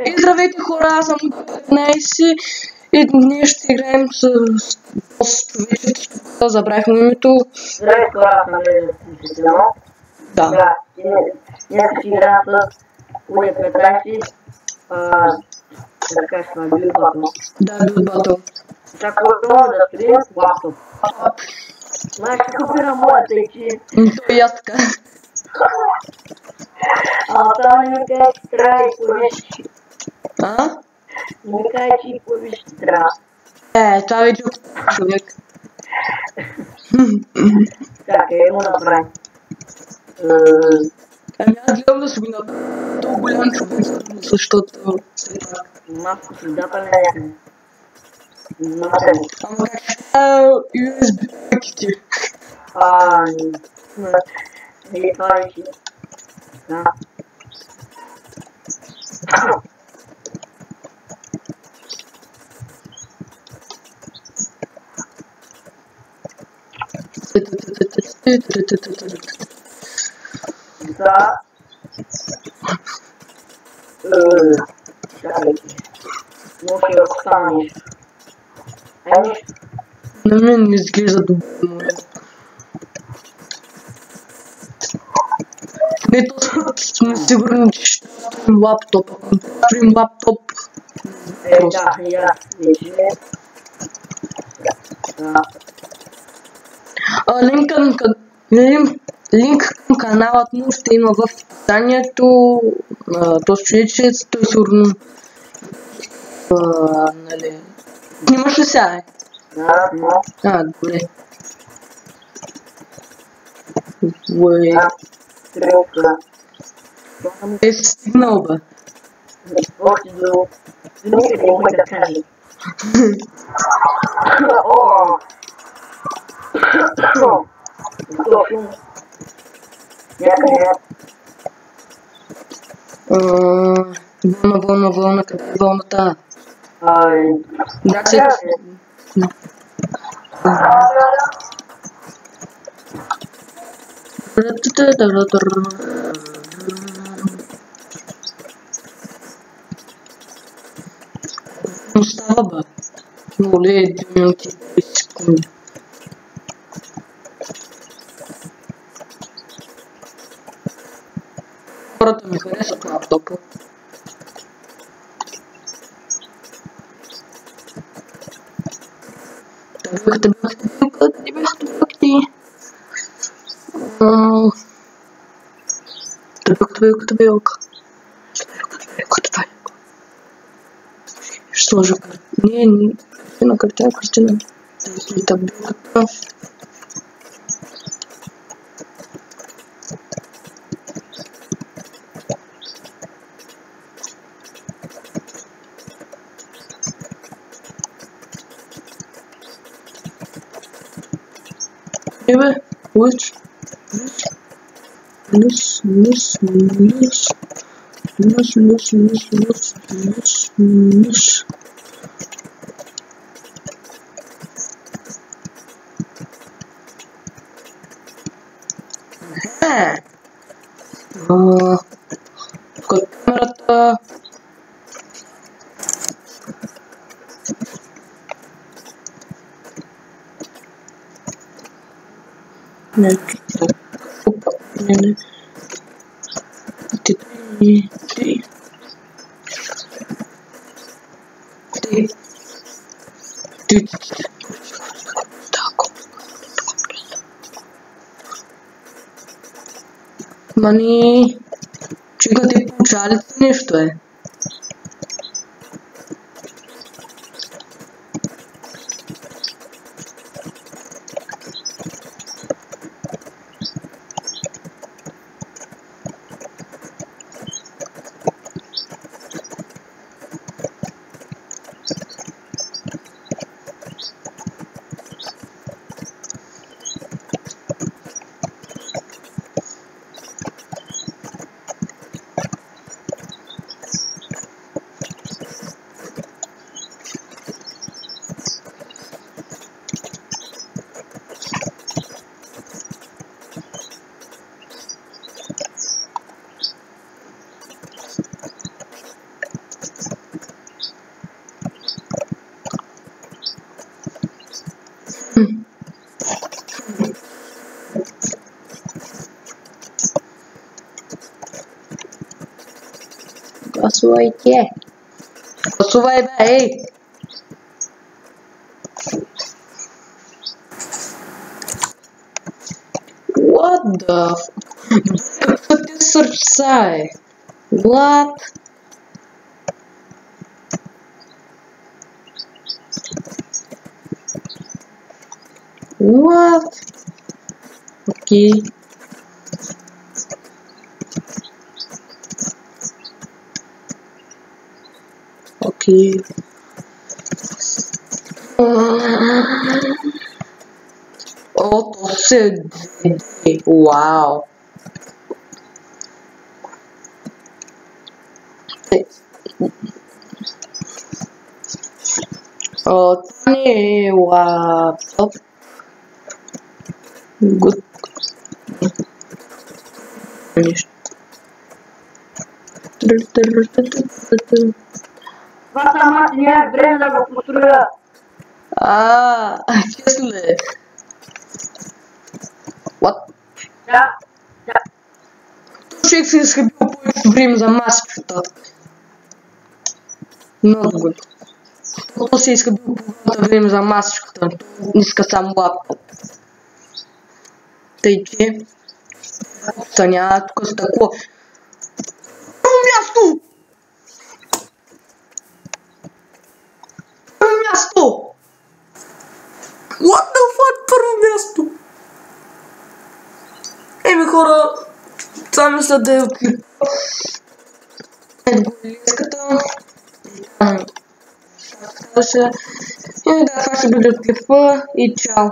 И здравейте хора, аз съм 15 и днес ще играем с човечето, забравих името. Здравейте хора, аз съм Лежа. Да. Днес ще играем с Уния 15. Така ще сме били батъл. Да, бил батъл. Чакваме да строим лаптоп. Май ще купирам моята екип. То и аз така. Това не ми каже, че трябва и повиши. А? Не ми каже, че и повиши трябва. Това вече е човек. Чакай, го направим. Ами аз гледам да си го направя. То голям човек, защото... Малко си дата някъде. Знаете ли? Ама как ще USB пакети? Не, това е си. Да. Да. Чакай. Може да стане нещо. На мен не изглежда добре. Не точно сме сигурни, че ще строим лаптоп. Ако строим лаптоп... Да, я вече. Да. Линк към каналът му ще има в описанието. Този човечец, той сигурно... нали... Снимаш ли сега? Да, добре. Уей. стрелка. Е стигнал, бе. Още до... Никъде не може да каже. О! Някъде. Вълна, къде е вълната? Да, става, бе. Много ли е 2 минути и 30 секунди? Хората ми харесват лаптопа. Бяхте. Белка. Ще сложа картина. Табелката. Бе, лъч. Лъч. Тук е камерата. Не. Мани, чуйка, ти получава ли ти нещо, е? Гласувайте. Гласувай, бе, ей! What the f... Какво ти сърца е? What? What? Окей. Окей. О, то се даде. Вау. О, това не е лаптоп. Гуд. Нещо. Това сама не е време да го построя. Честно ли? What? Да. Човек се изхъбил повече време за маската. Много good. То се изхъбил повече време за маската. Иска само лаптоп. Тъй че... Няма тук с такова. Първо място! Първо място! What the fuck? Първо място! Еми хора, това мисля да е от клипа. Ето го леската. И да, това ще бъде от клипа и чао.